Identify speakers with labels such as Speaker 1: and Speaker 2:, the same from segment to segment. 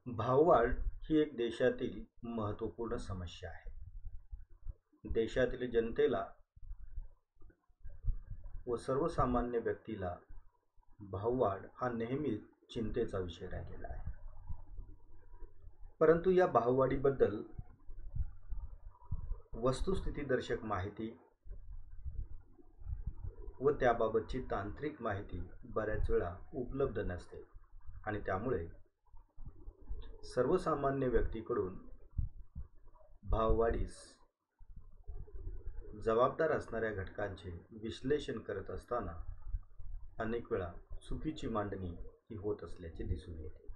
Speaker 1: भाववाढ ही एक देशातील महत्त्वपूर्ण समस्या आहे. देशातील जनतेला व सर्वसामान्य व्यक्तीला भाववाढ हा नेहमीच चिंतेचा विषय राहिलेला आहे. परंतु या भाववाढीबद्दल वस्तुस्थितीदर्शक माहिती व त्याबाबतची तांत्रिक माहिती बऱ्याच वेळा उपलब्ध नसते आणि त्यामुळे सर्वसामान्य व्यक्तीकडून भाववाढीस जबाबदार असणाऱ्या घटकांचे विश्लेषण करत असताना अनेक वेळा चुकीची मांडणी ही होत असल्याचे दिसून येते.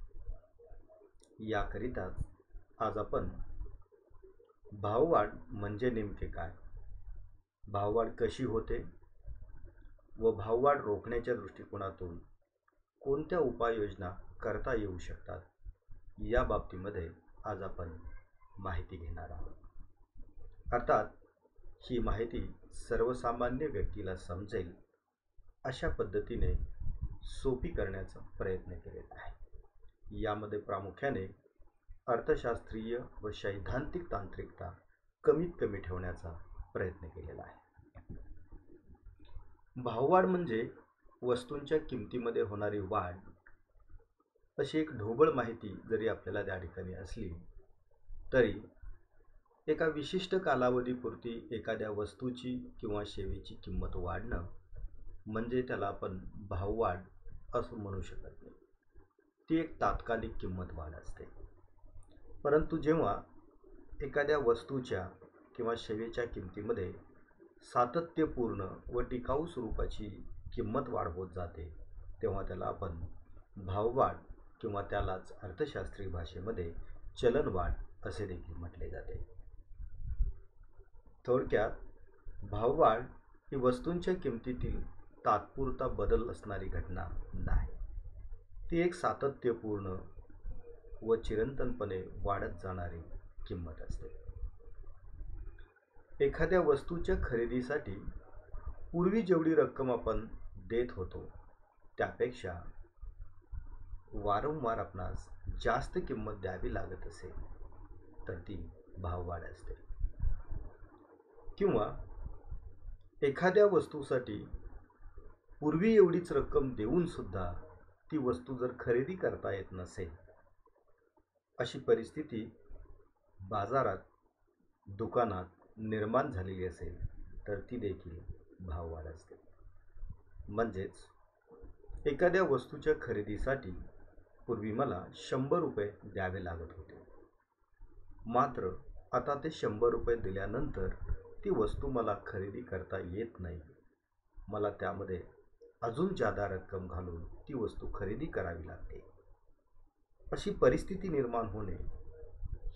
Speaker 1: याकरिताच आज आपण भाववाढ म्हणजे नेमके काय, भाववाढ कशी होते व भाववाढ रोखण्याच्या दृष्टिकोनातून कोणत्या उपाययोजना करता येऊ शकतात, या बाबतीमध्ये आज आपण माहिती घेणार आहोत. अर्थात ही माहिती सर्वसामान्य व्यक्तीला समजेल अशा पद्धतीने सोपी करण्याचा प्रयत्न केलेला आहे. यामध्ये प्रामुख्याने अर्थशास्त्रीय व सैद्धांतिक तांत्रिकता कमीत कमी ठेवण्याचा प्रयत्न केलेला आहे. भाववाढ म्हणजे वस्तूंच्या किमतीमध्ये होणारी वाढ अशी एक ढोबळ माहिती जरी आपल्याला त्या ठिकाणी असली तरी एका विशिष्ट कालावधीपुरती एखाद्या वस्तूची किंवा सेवेची किंमत वाढणं म्हणजे त्याला आपण भाववाढ असं म्हणू शकत नाही. ती एक तात्कालिक किंमत वाढ असते. परंतु जेव्हा एखाद्या वस्तूच्या किंवा सेवेच्या किमतीमध्ये सातत्यपूर्ण व टिकाऊ स्वरूपाची किंमत वाढ होत जाते तेव्हा त्याला आपण भाववाढ किंवा त्यालाच अर्थशास्त्रीय भाषेमध्ये चलनवाढ असे देखील म्हटले जाते. थोडक्यात भाववाढ ही वस्तूंच्या किमतीतील तात्पुरता बदल असणारी घटना नाही. ती एक सातत्यपूर्ण व चिरंतनपणे वाढत जाणारी किंमत असते. एखाद्या वस्तूच्या खरेदीसाठी पूर्वी जेवढी रक्कम आपण देत होतो त्यापेक्षा वारंवार आपणास जास्त किंमत द्यावी लागत असेल तर ती भाववाढ असते. किंवा एखाद्या वस्तूसाठी पूर्वी एवढीच रक्कम देऊन सुद्धा ती वस्तू जर खरेदी करता येत नसेल, अशी परिस्थिती बाजारात दुकानात निर्माण झालेली असेल तर ती देखील भाववाढ असते. म्हणजेच एखाद्या वस्तूच्या खरेदीसाठी पूर्वी मला 100 रुपये द्यावे लागत होते, मात्र आता ते 100 रुपये दिल्यानंतर ती वस्तू मला खरेदी करता येत नाही. मला त्यामध्ये अजून जादा रक्कम घालून ती वस्तू खरेदी करावी लागते. अशी परिस्थिती निर्माण होणे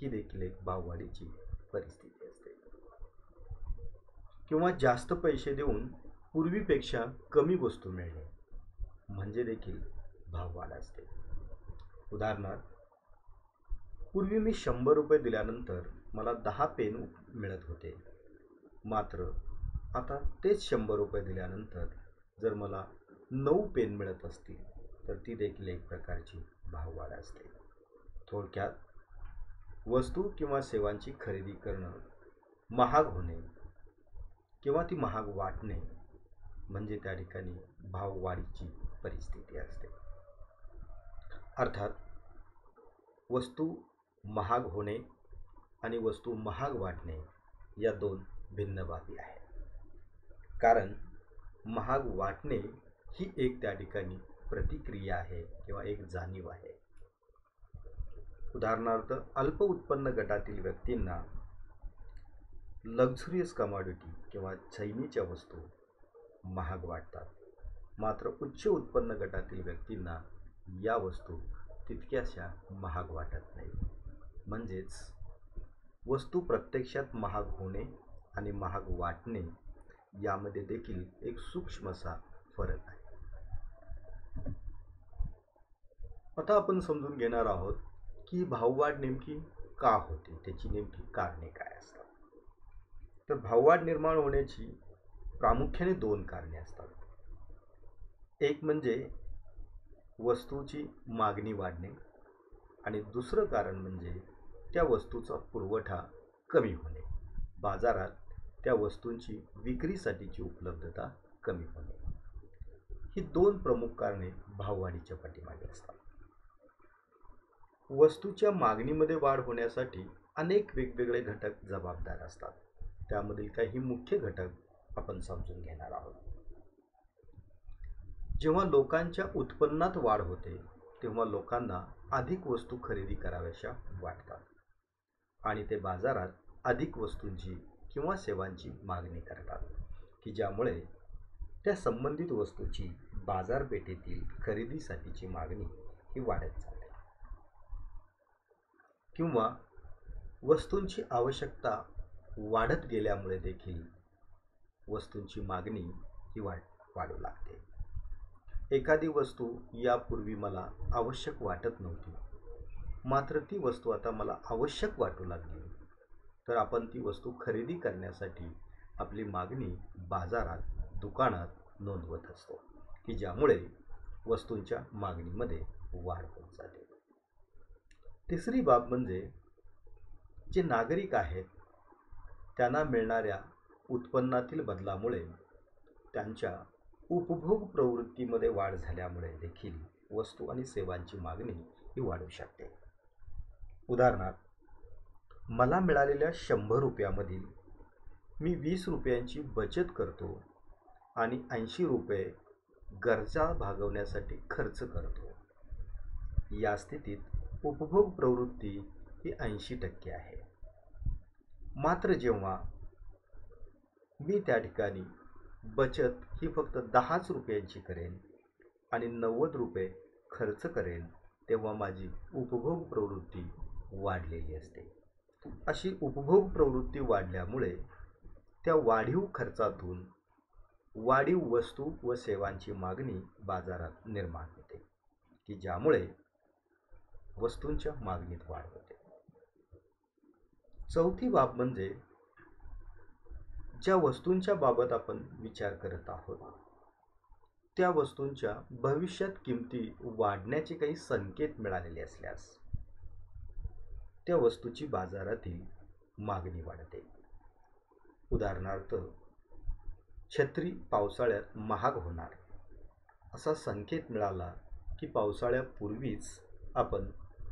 Speaker 1: ही देखील एक भाववाढीची परिस्थिती असते. किंवा जास्त पैसे देऊन पूर्वीपेक्षा कमी वस्तू मिळणे म्हणजे देखील भाववाढ असते. उदाहरणार्थ, पूर्वी मी 100 रुपये दिल्यानंतर मला 10 पेन मिळत होते, मात्र आता तेच 100 रुपये दिल्यानंतर जर मला 9 पेन मिळत असतील तर ती देखील एक प्रकारची भाववाढ असते. थोडक्यात वस्तू किंवा सेवांची खरेदी करणं महाग होणे किंवा ती महाग वाटणे म्हणजे त्या ठिकाणी भाववाढीची परिस्थिती असते. अर्थात वस्तू महाग होणे आणि वस्तू महाग वाटणे या दोन भिन्न बाबी आहेत. कारण महाग वाटणे ही एक त्या ठिकाणी प्रतिक्रिया आहे किंवा एक जाणीव आहे. उदाहरणार्थ, अल्प उत्पन्न गटातील व्यक्तींना लक्झरियस कमॉडिटी किंवा चैनीच्या वस्तू महाग वाटतात, मात्र उच्च उत्पन्न गटातील व्यक्तींना या वस्तू तितक्याशा महाग वाटत नाही. म्हणजेच वस्तू प्रत्यक्षात महाग होणे आणि महाग वाटणे यामध्ये देखील एक सूक्ष्मसा फरक आहे. आता आपण समजून घेणार आहोत की भाववाढ नेमकी का होते, त्याची नेमकी कारणे काय असतात. तर भाववाढ निर्माण होण्याची प्रामुख्याने 2 कारणे असतात. एक म्हणजे वस्तूची मागणी वाढणे आणि दुसरं कारण म्हणजे त्या वस्तूचा पुरवठा कमी होणे, बाजारात त्या वस्तूंची विक्रीसाठीची उपलब्धता कमी होणे. ही दोन प्रमुख कारणे भाववाढीच्या पाठीमागे असतात. वस्तूच्या मागणीमध्ये वाढ होण्यासाठी अनेक वेगवेगळे घटक जबाबदार असतात. त्यामधील काही मुख्य घटक आपण समजून घेणार आहोत. जेव्हा लोकांच्या उत्पन्नात वाढ होते तेव्हा लोकांना अधिक वस्तू खरेदी कराव्याशा वाटतात आणि ते बाजारात अधिक वस्तूंची किंवा सेवांची मागणी करतात, की ज्यामुळे त्या संबंधित वस्तूची बाजारपेठेतील खरेदीसाठीची मागणी ही वाढत जाते. किंवा वस्तूंची आवश्यकता वाढत गेल्यामुळे देखील वस्तूंची मागणी ही वाढू लागते. एखादी वस्तू यापूर्वी मला आवश्यक वाटत नव्हती, मात्र ती वस्तू आता मला आवश्यक वाटू लागली, तर आपण ती वस्तू खरेदी करण्यासाठी आपली मागणी बाजारात, दुकानात नोंदवत असतो, की ज्यामुळे वस्तूंच्या मागणीमध्ये वाढ होत जाते. तिसरी बाब म्हणजे जे नागरिक आहेत त्यांना मिळणाऱ्या उत्पन्नातील बदलामुळे त्यांच्या उपभोग प्रवृत्तीमध्ये वाढ झाल्यामुळे देखील वस्तू आणि सेवांची मागणी ही वाढू शकते. उदाहरणार्थ, मला मिळालेल्या 100 रुपयामधील मी 20 रुपयांची बचत करतो आणि 80 रुपये गरजा भागवण्यासाठी खर्च करतो. या स्थितीत उपभोग प्रवृत्ती ही 80% आहे. मात्र जेव्हा मी त्या ठिकाणी बचत ही फक्त 10 रुपयांची करेन आणि 90 रुपये खर्च करेन, तेव्हा माझी उपभोग प्रवृत्ती वाढलेली असते. अशी उपभोग प्रवृत्ती वाढल्यामुळे त्या वाढीव खर्चातून वाढीव वस्तू व सेवांची मागणी बाजारात निर्माण होते, की ज्यामुळे वस्तूंच्या मागणीत वाढ होते. चौथी बाब म्हणजे ज्या वस्तूंच्या बाबत आपण विचार करत आहोत त्या वस्तूंच्या भविष्यात किमती वाढण्याचे काही संकेत मिळालेले असल्यास त्या वस्तूची बाजारातील मागणी वाढते. उदाहरणार्थ, छत्री पावसाळ्यात महाग होणार असा संकेत मिळाला की पावसाळ्यापूर्वीच आपण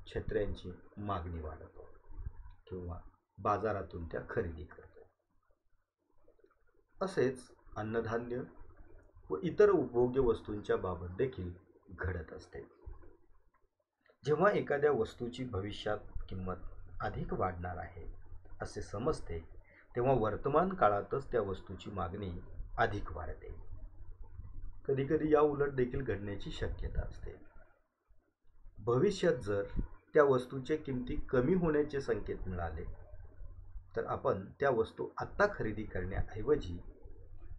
Speaker 1: छत्र्यांची मागणी वाढवतो किंवा बाजारातून त्या खरेदी करतो. असेच अन्नधान्य व इतर उपभोग्य वस्तूंच्या बाबत देखील घडत असते. जेव्हा एखाद्या वस्तूची भविष्यात किंमत अधिक वाढणार आहे असे समजते, तेव्हा वर्तमान काळातच त्या वस्तूची मागणी अधिक वाढते. कधीकधी या उलट देखील घडण्याची शक्यता असते. भविष्यात जर त्या वस्तूच्या किमती कमी होण्याचे संकेत मिळाले तर आपण त्या वस्तू आत्ता खरेदी करण्याऐवजी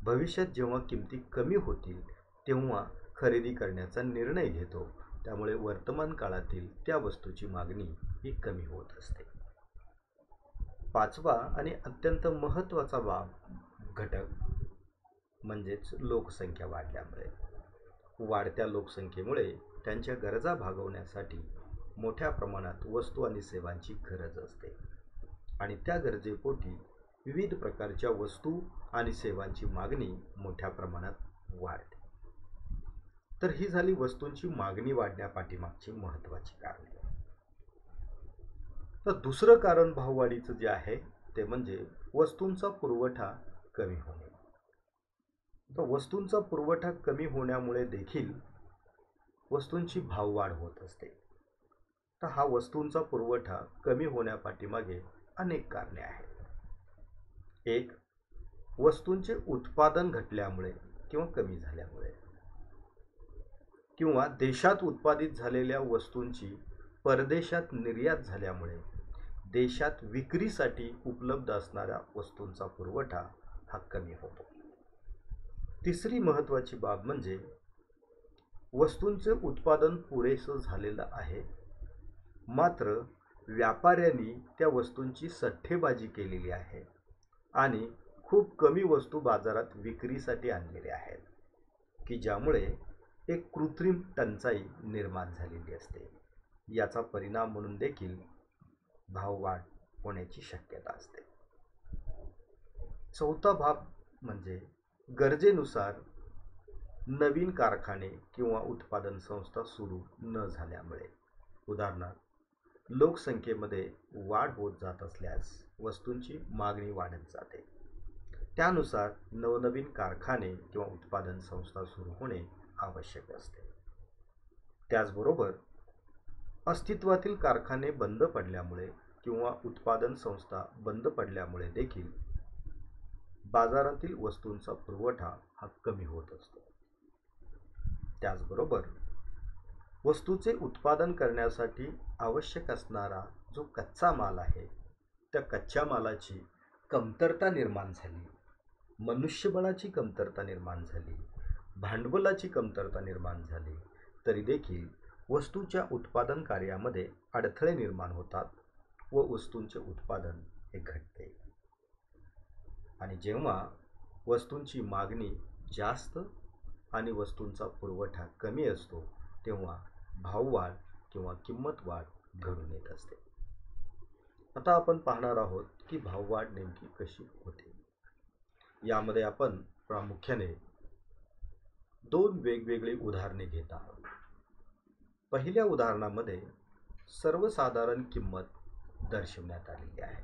Speaker 1: भविष्यात जेव्हा किमती कमी होतील तेव्हा खरेदी करण्याचा निर्णय घेतो. त्यामुळे वर्तमान काळातील त्या वस्तूची मागणी ही कमी होत असते. पाचवा आणि अत्यंत महत्त्वाचा घटक म्हणजेच लोकसंख्या वाढल्यामुळे. वाढत्या लोकसंख्येमुळे त्यांच्या गरजा भागवण्यासाठी मोठ्या प्रमाणात वस्तू आणि सेवांची गरज असते आणि त्या गरजेपोटी विविध प्रकारच्या वस्तू आणि सेवांची मागणी मोठ्या प्रमाणात वाढते. तर ही झाली वस्तूंची मागणी वाढण्यापाठीमागची महत्त्वाची कारणे. तर दुसरं कारण भाववाढीचं जे आहे ते म्हणजे वस्तूंचा पुरवठा कमी होणे. तर वस्तूंचा पुरवठा कमी होण्यामुळे देखील वस्तूंची भाववाढ होत असते. तर हा वस्तूंचा पुरवठा कमी होण्यापाठीमागे अनेक कारणे आहेत. एक, वस्तूंचे उत्पादन घटल्यामुळे किंवा कमी झाल्यामुळे, किंवा देशात उत्पादित झालेल्या वस्तूंची परदेशात निर्यात झाल्यामुळे देशात विक्रीसाठी उपलब्ध असणाऱ्या वस्तूंचा पुरवठा हा कमी होतो. तिसरी महत्त्वाची बाब म्हणजे वस्तूंचे उत्पादन पुरेसं झालेलं आहे, मात्र व्यापाऱ्यांनी त्या वस्तूंची सट्टेबाजी केलेली आहे आणि खूप कमी वस्तू बाजारात विक्रीसाठी आणलेल्या आहेत, की ज्यामुळे एक कृत्रिम टंचाई निर्माण झालेली असते. याचा परिणाम म्हणून देखील भाववाढ होण्याची शक्यता असते. चौथा भाग म्हणजे गरजेनुसार नवीन कारखाने किंवा उत्पादन संस्था सुरू न झाल्यामुळे. उदाहरणार्थ, लोकसंख्येमध्ये वाढ होत जात असल्यास वस्तूंची मागणी वाढत जाते. त्यानुसार नवनवीन कारखाने किंवा उत्पादन संस्था सुरू होणे आवश्यक असते. त्याचबरोबर अस्तित्वातील कारखाने बंद पडल्यामुळे किंवा उत्पादन संस्था बंद पडल्यामुळे देखील बाजारातील वस्तूंचा पुरवठा हा कमी होत असतो. त्याचबरोबर वस्तूचे उत्पादन करण्यासाठी आवश्यक असणारा जो कच्चा माल आहे, त्या कच्च्या मालाची कमतरता निर्माण झाली, मनुष्यबळाची कमतरता निर्माण झाली, भांडवलाची कमतरता निर्माण झाली, तरी देखील वस्तूच्या उत्पादन कार्यामध्ये अडथळे निर्माण होतात व वस्तूंचे उत्पादन हे घटते. आणि जेव्हा वस्तूंची मागणी जास्त आणि वस्तूंचा पुरवठा कमी असतो, तेव्हा भाववाढ किंवा किंमत वाढ घडून येत असते. आता आपण पाहणार आहोत की भाववाढ नेमकी कशी होते. यामध्ये आपण प्रामुख्याने दोन वेगवेगळी उदाहरणे घेत आहोत. पहिल्या उदाहरणामध्ये सर्वसाधारण किंमत दर्शवण्यात आलेली आहे.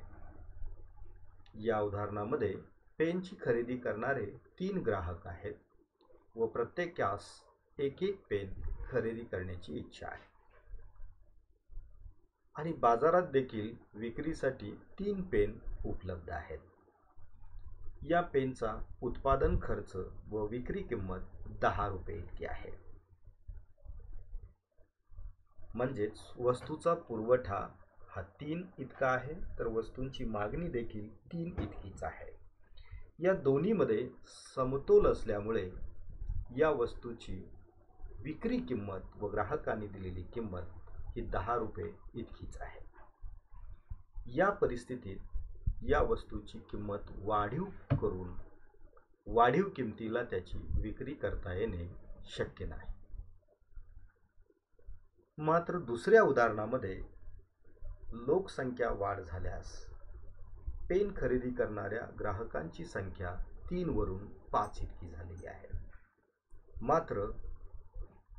Speaker 1: या उदाहरणामध्ये पेनची खरेदी करणारे 3 ग्राहक आहेत व प्रत्येकास एक पेन खरेदी करण्याची इच्छा आहे. आणि बाजारात देखील विक्रीसाठी 3 पेन उपलब्ध आहेत. या पेनचा उत्पादन खर्च व विक्री किंमत 10 रुपये इतकी आहे. म्हणजेच वस्तूचा पुरवठा हा 3 इतका आहे, तर वस्तूंची मागणी देखील 3 इतकीच आहे. या दोन्हीमध्ये समतोल असल्यामुळे या वस्तूची विक्री किंमत व ग्राहकांनी दिलेली किंमत ही 10 रुपये इतकीच आहे. या परिस्थितीत या वस्तूची किंमत वाढीव करून वाढीव किमतीला त्याची विक्री करता येणे शक्य नाही. मात्र दुसऱ्या उदाहरणामध्ये लोकसंख्या वाढ झाल्यास पेन खरेदी करणाऱ्या ग्राहकांची संख्या 3 वरून 5 इतकी झालेली आहे. मात्र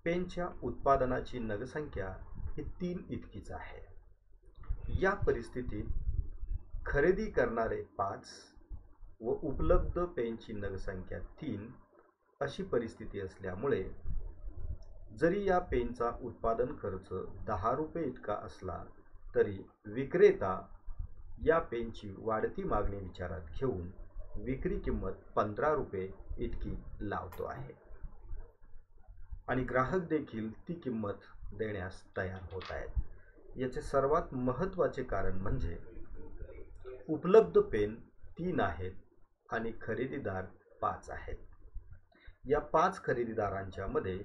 Speaker 1: पेनच्या उत्पादनाची नगसंख्या ही 3 इतकीच आहे. या परिस्थितीत खरेदी करणारे 5 व उपलब्ध पेनची नगसंख्या 3 अशी परिस्थिती असल्यामुळे जरी या पेनचा उत्पादन खर्च 10 रुपये इतका असला तरी विक्रेता या पेनची वाढती मागणी विचारात घेऊन विक्री किंमत 15 रुपये इतकी लावतो आहे. आणि ग्राहक देखील ती किंमत देण्यास तयार होत आहेत. याचे सर्वात महत्त्वाचे कारण म्हणजे उपलब्ध पेन 3 आहेत आणि खरेदीदार 5 आहेत. या 5 खरेदीदारांच्या मध्ये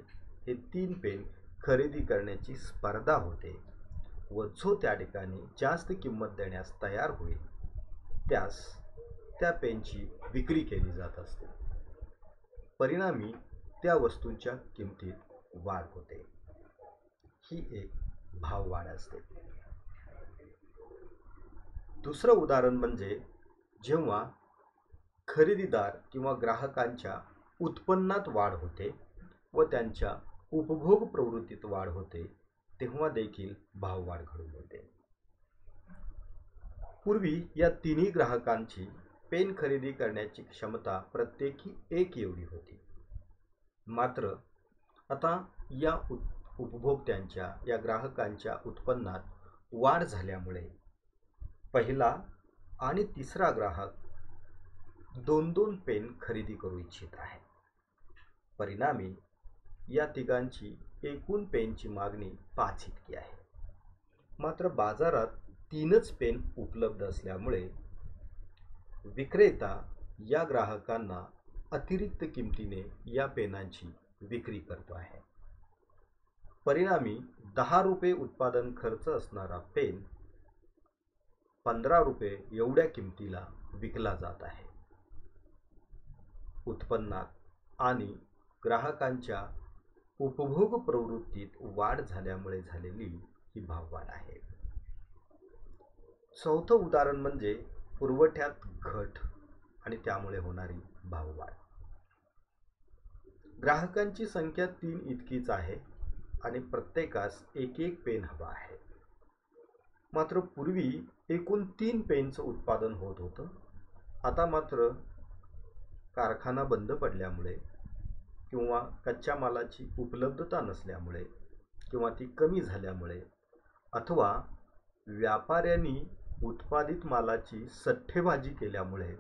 Speaker 1: हे 3 पेन खरेदी करण्याची स्पर्धा होते व जो त्या ठिकाणी जास्त किंमत देण्यास तयार होईल त्यास त्या पेनची विक्री केली जात असते. परिणामी त्या वस्तूंच्या किमतीत वाढ होते. ही एक भाववाढ असते. दुसरं उदाहरण म्हणजे जेव्हा खरेदीदार किंवा ग्राहकांच्या उत्पन्नात वाढ होते व त्यांच्या उपभोग प्रवृत्तीत वाढ होते, तेव्हा देखील भाववाढ घडून येते. पूर्वी या तिन्ही ग्राहकांची पेन खरेदी करण्याची क्षमता प्रत्येकी 1 एवढी होती. मात्र आता या उपभोक्त्यांच्या या ग्राहकांच्या उत्पन्नात वाढ झाल्यामुळे पहिला आणि तिसरा ग्राहक 2-2 पेन खरेदी करू इच्छित आहे. परिणामी या तिघांची एकूण पेनची मागणी 5 इतकी आहे. मात्र बाजारात 3च पेन उपलब्ध असल्यामुळे विक्रेता या ग्राहकांना अतिरिक्त किमतीने या पेनांची विक्री करतो आहे. परिणामी 10 रुपये उत्पादन खर्च असणारा पेन 15 रुपये एवढ्या किमतीला विकला जात आहे. उत्पन्नात आणि ग्राहकांच्या उपभोग प्रवृत्तीत वाढ झाल्यामुळे झालेली ही भाववाढ आहे. चौथं उदाहरण म्हणजे पुरवठ्यात घट आणि त्यामुळे होणारी भाववाढ. ग्राहकांची संख्या 3 इतकीच आहे आणि प्रत्येकास एक एक पेन हवा आहे. मात्र पूर्वी एकूण 3 पेनचं उत्पादन होत होतं. आता मात्र कारखाना बंद पडल्यामुळे किंवा कच्च्या मालाची उपलब्धता नसल्यामुळे किंवा ती कमी झाल्यामुळे अथवा व्यापाऱ्यांनी उत्पादित मालाची सट्टेबाजी केल्यामुळे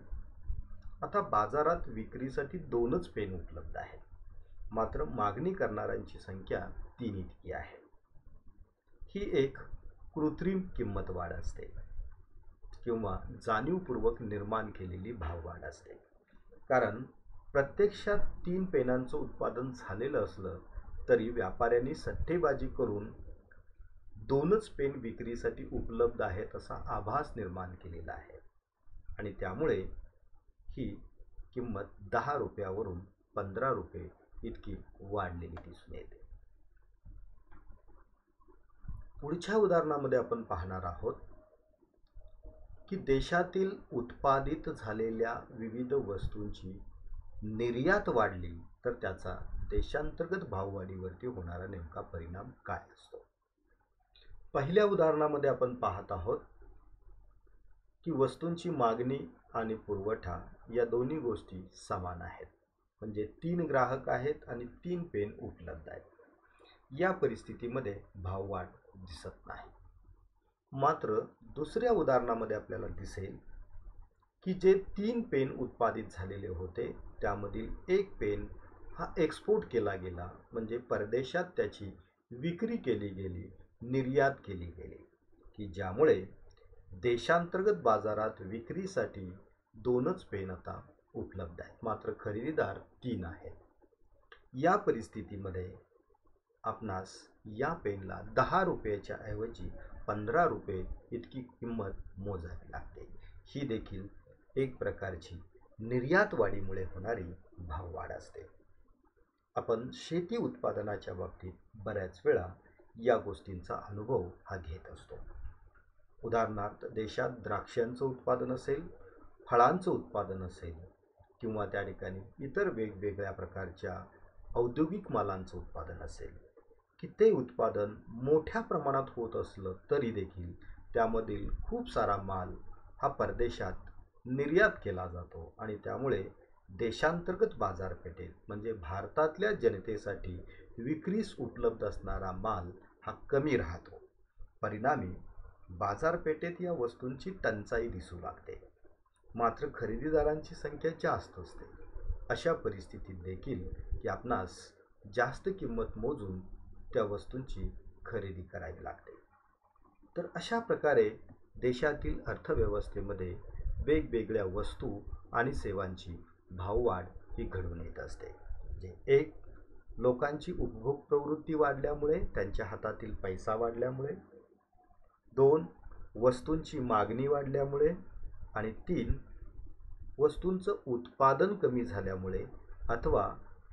Speaker 1: आता बाजारात विक्रीसाठी 2च पेन उपलब्ध आहेत. मात्र मागणी करणाऱ्यांची संख्या 3 इतकी आहे. ही एक कृत्रिम किंमत वाढ असते किंवा जाणीवपूर्वक निर्माण केलेली भाववाढ असते. कारण प्रत्यक्षात 3 पेनांचं उत्पादन झालेलं असलं तरी व्यापाऱ्यांनी सट्टेबाजी करून 2च पेन विक्रीसाठी उपलब्ध आहेत असा आभास निर्माण केलेला आहे आणि त्यामुळे ही किंमत 10 रुपयावरून 15 रुपये इतकी वाढलेली दिसून येते. पुढच्या उदाहरणामध्ये आपण पाहणार आहोत की देशातील उत्पादित झालेल्या विविध वस्तूंची निर्यात वाढली तर त्याचा देशांतर्गत भाववाढीवरती होणारा नेमका परिणाम काय असतो. पहिल्या उदाहरणामध्ये आपण पाहत आहोत की वस्तूंची मागणी आणि पुरवठा या दोन्ही गोष्टी समान आहेत. म्हणजे 3 ग्राहक आहेत आणि 3 पेन उपलब्ध आहेत. या परिस्थितीमध्ये भाववाढ दिसत नाही. मात्र दुसऱ्या उदाहरणामध्ये आपल्याला दिसेल की जे 3 पेन उत्पादित झालेले होते त्यामधील एक पेन हा एक्सपोर्ट केला गेला, म्हणजे परदेशात त्याची विक्री केली गेली, निर्यात केली गेली, की ज्यामुळे देशांतर्गत बाजारात विक्रीसाठी 2च पेन आता उपलब्ध आहेत. मात्र खरेदीदार 3 आहेत. या परिस्थितीमध्ये आपणास या पेनला 10 रुपयाच्या ऐवजी 15 रुपये इतकी किंमत मोजावी लागते. ही देखील एक प्रकारची निर्यात वाढीमुळे होणारी भाववाढ असते. आपण शेती उत्पादनाच्या बाबतीत बऱ्याच वेळा या गोष्टींचा अनुभव हा घेत असतो. उदाहरणार्थ देशात द्राक्षांचं उत्पादन असेल, फळांचं उत्पादन असेल किंवा त्या ठिकाणी इतर वेगवेगळ्या प्रकारच्या औद्योगिक मालांचं उत्पादन असेल की ते उत्पादन मोठ्या प्रमाणात होत असलं तरी देखील त्यामधील खूप सारा माल हा परदेशात निर्यात केला जातो आणि त्यामुळे देशांतर्गत बाजारपेठेत म्हणजे भारतातल्या जनतेसाठी विक्रीस उपलब्ध असणारा माल हा कमी राहतो. परिणामी बाजारपेठेत या वस्तूंची टंचाई दिसू लागते. मात्र खरेदीदारांची संख्या जास्त असते. अशा परिस्थितीत देखील की आपणास जास्त किंमत मोजून त्या वस्तूंची खरेदी करावी लागते. तर अशा प्रकारे देशातील अर्थव्यवस्थेमध्ये वेगवेगळ्या वस्तू आणि सेवांची भाववाढ ही घडून येत असते. जे एक लोकांची उपभोग प्रवृत्ती वाढल्यामुळे, त्यांच्या हातातील पैसा वाढल्यामुळे, 2 वस्तूंची मागणी वाढल्यामुळे आणि 3 वस्तूंचं उत्पादन कमी झाल्यामुळे अथवा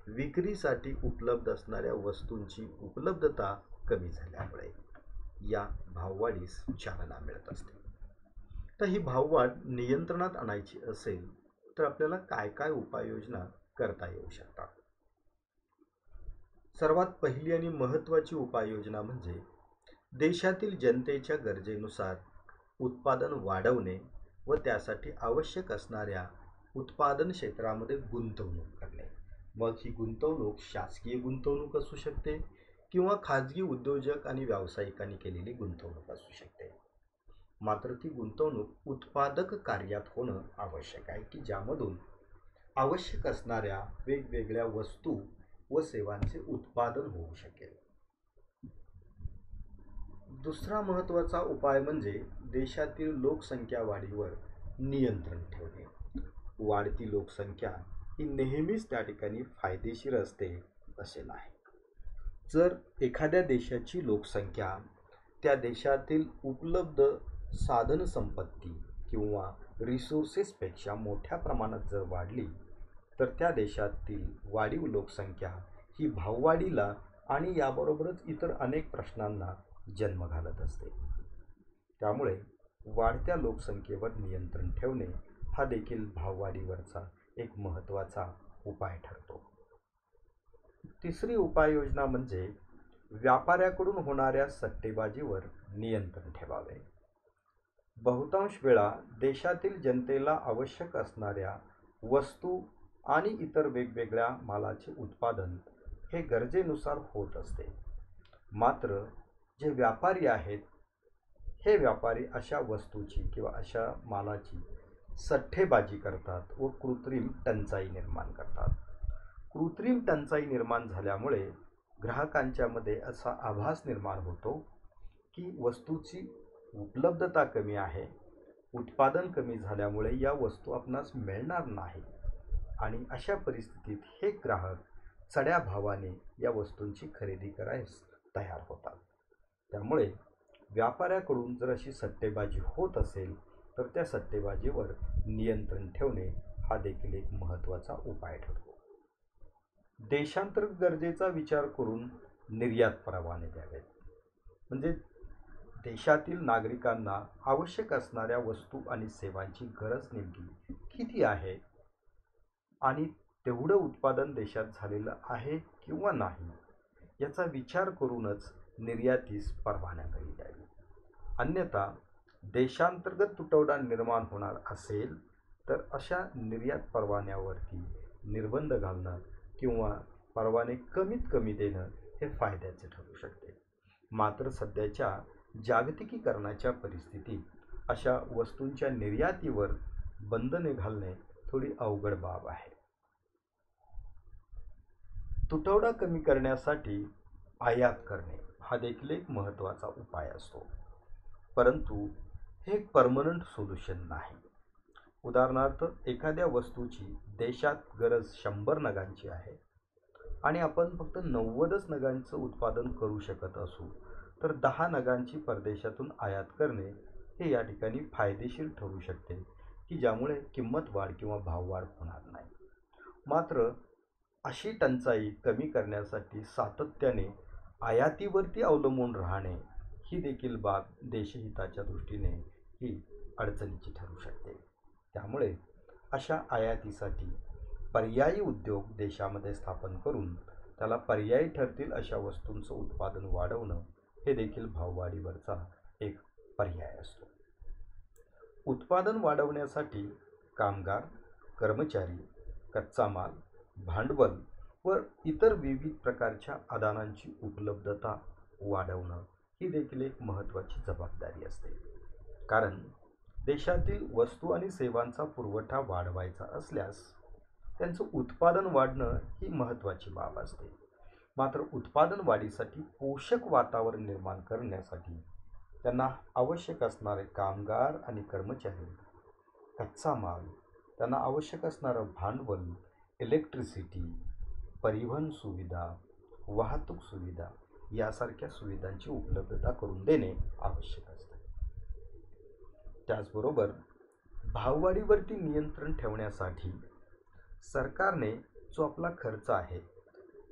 Speaker 1: विक्रीसाठी उपलब्ध असणाऱ्या वस्तूंची उपलब्धता कमी झाल्यामुळे या भाववाढीस चालना मिळत असते. तर ही भाववाढ नियंत्रणात आणायची असेल तर आपल्याला काय काय उपाययोजना करता येऊ शकतात. सर्वात पहिली आणि महत्त्वाची उपाययोजना म्हणजे देशातील जनतेच्या गरजेनुसार उत्पादन वाढवणे व त्यासाठी आवश्यक असणाऱ्या उत्पादन क्षेत्रामध्ये गुंतवणूक करणे. मग ही गुंतवणूक शासकीय गुंतवणूक असू शकते किंवा खाजगी उद्योजक आणि व्यावसायिकांनी केलेली गुंतवणूक असू शकते. मात्र ती गुंतवणूक उत्पादक कार्यात होणं आवश्यक आहे की ज्यामधून आवश्यक असणाऱ्या वेगवेगळ्या वस्तू व सेवांचे उत्पादन होऊ शकेल. दुसरा महत्त्वाचा उपाय म्हणजे देशातील लोकसंख्या वाढीवर नियंत्रण ठेवणे. वाढती लोकसंख्या ही नेहमीच त्या ठिकाणी फायदेशीर असते असे नाही. जर एखाद्या देशाची लोकसंख्या त्या देशातील उपलब्ध साधनसंपत्ती किंवा रिसोर्सेसपेक्षा मोठ्या प्रमाणात जर वाढली तर त्या देशातील वाढीव लोकसंख्या ही भाववाढीला आणि याबरोबरच इतर अनेक प्रश्नांना जन्म घालत असते. त्यामुळे वाढत्या लोकसंख्येवर नियंत्रण ठेवणे हा देखील भाववाढीवरचा एक महत्त्वाचा उपाय ठरतो. तिसरी उपाययोजना म्हणजे व्यापाऱ्याकडून होणाऱ्या सट्टेबाजीवर नियंत्रण ठेवावे. बहुतांश वेळा देशातील जनतेला आवश्यक असणाऱ्या वस्तू आणि इतर वेगवेगळ्या मालाचे उत्पादन हे गरजेनुसार होत असते. मात्र जे व्यापारी आहेत हे व्यापारी अशा वस्तूची किंवा अशा मालाची सट्टेबाजी करतात व कृत्रिम टंचाई निर्माण करतात. कृत्रिम टंचाई निर्माण झाल्यामुळे ग्राहकांच्यामध्ये असा आभास निर्माण होतो की वस्तूची उपलब्धता कमी आहे, उत्पादन कमी झाल्यामुळे या वस्तू आपणास मिळणार नाही आणि अशा परिस्थितीत हे ग्राहक चढ्या भावाने या वस्तूंची खरेदी करायस तयार होतात. त्यामुळे व्यापाऱ्याकडून जर अशी सट्टेबाजी होत असेल तर त्या सट्टेबाजीवर नियंत्रण ठेवणे हा देखील एक महत्त्वाचा उपाय ठरतो. देशांतर्गत गरजेचा विचार करून निर्यात परवाने द्यावेत. म्हणजे देशातील नागरिकांना आवश्यक असणाऱ्या वस्तू आणि सेवांची गरज नेमकी किती आहे आणि तेवढं उत्पादन देशात झालेलं आहे किंवा नाही याचा विचार करूनच निर्यातीस परवानगी द्यावी. अन्यथा देशांतर्गत तुटवडा निर्माण होणार असेल तर अशा निर्यात परवान्यावरती निर्बंध घालणं किंवा परवाने कमीत कमी देणं हे फायद्याचे ठरू शकते. मात्र सध्याच्या जागतिकीकरणाच्या परिस्थितीत अशा वस्तूंच्या निर्यातीवर बंधने घालणे थोडी अवघड बाब आहे. तुटवडा कमी करण्यासाठी आयात करणे हा देखील एक महत्त्वाचा उपाय असतो, परंतु हे एक परमनंट सोल्युशन नाही. उदाहरणार्थ एखाद्या वस्तूची देशात गरज 100 नगांची आहे आणि आपण फक्त 90च नगांचं उत्पादन करू शकत असू तर 10 नगांची परदेशातून आयात करणे हे या ठिकाणी फायदेशीर ठरू शकते की ज्यामुळे किंमत वाढ किंवा भाववाढ होणार नाही. मात्र अशी टंचाई कमी करण्यासाठी सातत्याने आयातीवरती अवलंबून राहणे ही देखील बाब देशहिताच्या दृष्टीने ही अडचणीची ठरू शकते. त्यामुळे अशा आयातीसाठी पर्यायी उद्योग देशामध्ये स्थापन करून त्याला पर्यायी ठरतील अशा वस्तूंचं उत्पादन वाढवणं हे देखील भाववाढीवरचा एक पर्याय असतो. उत्पादन वाढवण्यासाठी कामगार, कर्मचारी, कच्चा माल, भांडवल व इतर विविध प्रकारच्या आदानांची उपलब्धता वाढवणं ही देखील एक महत्त्वाची जबाबदारी असते. कारण देशातील वस्तू आणि सेवांचा पुरवठा वाढवायचा असल्यास त्यांचं उत्पादन वाढणं ही महत्त्वाची बाब असते. मात्र उत्पादन वाढीसाठी पोषक वातावरण निर्माण करण्यासाठी त्यांना आवश्यक असणारे कामगार आणि कर्मचारी, कच्चा माल, त्यांना आवश्यक असणारं भांडवल, इलेक्ट्रिसिटी, परिवहन सुविधा, वाहतूक सुविधा यासारख्या सुविधांची उपलब्धता करून देणे आवश्यक असते. त्याचबरोबर भाववाढीवरती नियंत्रण ठेवण्यासाठी सरकारने जो आपला खर्च आहे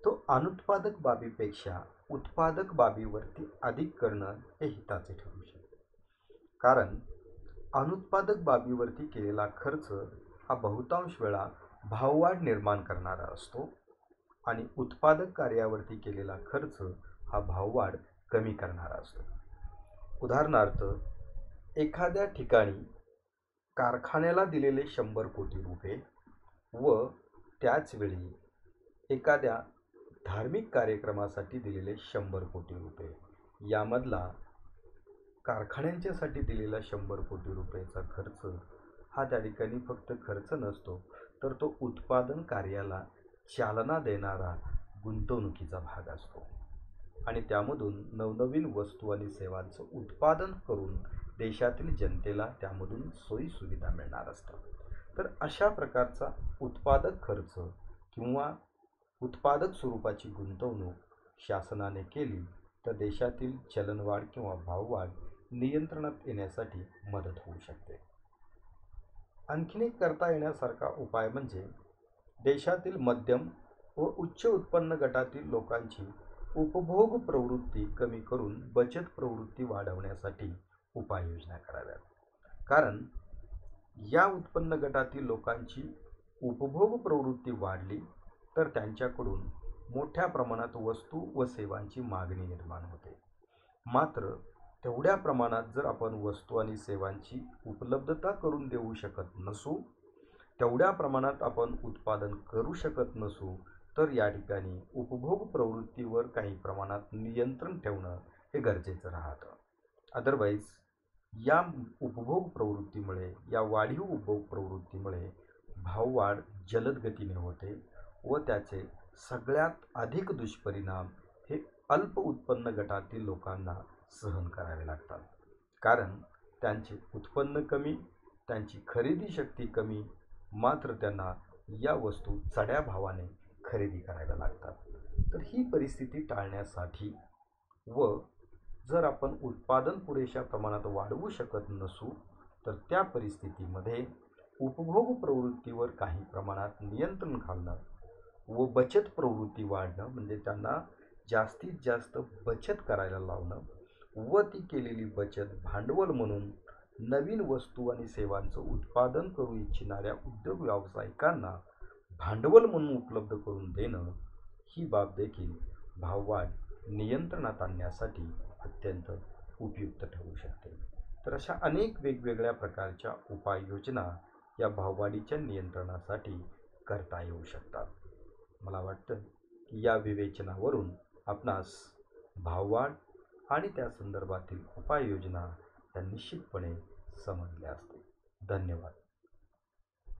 Speaker 1: तो अनुत्पादक बाबीपेक्षा उत्पादक बाबीवरती अधिक करणं हे हिताचे ठरू शकते. कारण अनुत्पादक बाबीवरती केलेला खर्च हा बहुतांश वेळा भाववाढ निर्माण करणारा असतो आणि उत्पादक कार्यावरती केलेला खर्च हा भाववाढ कमी करणारा असतो. उदाहरणार्थ एखाद्या ठिकाणी कारखान्याला दिलेले 100 कोटी रुपये व त्याचवेळी एखाद्या धार्मिक कार्यक्रमासाठी दिलेले 100 कोटी रुपये यामधला कारखान्यांच्यासाठी दिलेला 100 कोटी रुपयेचा खर्च हा त्या ठिकाणी फक्त खर्च नसतो तर तो उत्पादन कार्याला चालना देणारा गुंतवणुकीचा भाग असतो आणि त्यामधून नवनवीन वस्तू आणि सेवांचं उत्पादन करून देशातील जनतेला त्यामधून सोयीसुविधा मिळणार असतात. तर अशा प्रकारचा उत्पादक खर्च किंवा उत्पादक स्वरूपाची गुंतवणूक शासनाने केली तर देशातील चलनवाढ किंवा भाववाढ नियंत्रणात येण्यासाठी मदत होऊ शकते. आणखीन एक करता येण्यासारखा उपाय म्हणजे देशातील मध्यम व उच्च उत्पन्न गटातील लोकांची उपभोग प्रवृत्ती कमी करून बचत प्रवृत्ती वाढवण्यासाठी उपाययोजना कराव्यात. कारण या उत्पन्न गटातील लोकांची उपभोग प्रवृत्ती वाढली तर त्यांच्याकडून मोठ्या प्रमाणात वस्तू व सेवांची मागणी निर्माण होते. मात्र तेवढ्या प्रमाणात जर आपण वस्तू आणि सेवांची उपलब्धता करून देऊ शकत नसू, तेवढ्या प्रमाणात आपण उत्पादन करू शकत नसू, तर या ठिकाणी उपभोग प्रवृत्तीवर काही प्रमाणात नियंत्रण ठेवणं हे गरजेचं राहतं. अदरवाईज या उपभोग प्रवृत्तीमुळे, या वाढीव उपभोग प्रवृत्तीमुळे भाववाढ जलद गतीने होते व त्याचे सगळ्यात अधिक दुष्परिणाम हे अल्प उत्पन्न गटातील लोकांना सहन करावे लागतात. कारण त्यांचे उत्पन्न कमी, त्यांची खरेदी शक्ती कमी, मात्र त्यांना या वस्तू चढ्या भावाने खरेदी कराव्या लागतात. तर ही परिस्थिती टाळण्यासाठी व जर आपण उत्पादन पुरेशा प्रमाणात वाढवू शकत नसू, तर त्या परिस्थितीमध्ये उपभोग प्रवृत्तीवर काही प्रमाणात नियंत्रण घालणं व बचत प्रवृत्ती वाढणं, म्हणजे त्यांना जास्तीत जास्त बचत करायला लावणं व ती केलेली बचत भांडवल म्हणून नवीन वस्तू आणि सेवांचं उत्पादन करू इच्छिणाऱ्या उद्योग व्यावसायिकांना भांडवल म्हणून उपलब्ध करून देणं, ही बाब देखील भाववाढ नियंत्रणात आणण्यासाठी अत्यंत उपयुक्त ठरू शकते. तर अशा अनेक वेगवेगळ्या प्रकारच्या उपाययोजना या भाववाढीच्या नियंत्रणासाठी करता येऊ शकतात. मला वाटतं की या विवेचनावरून आपणास भाववाढ आणि त्या संदर्भातील उपाययोजना या निश्चितपणे समजल्या असतील. धन्यवाद.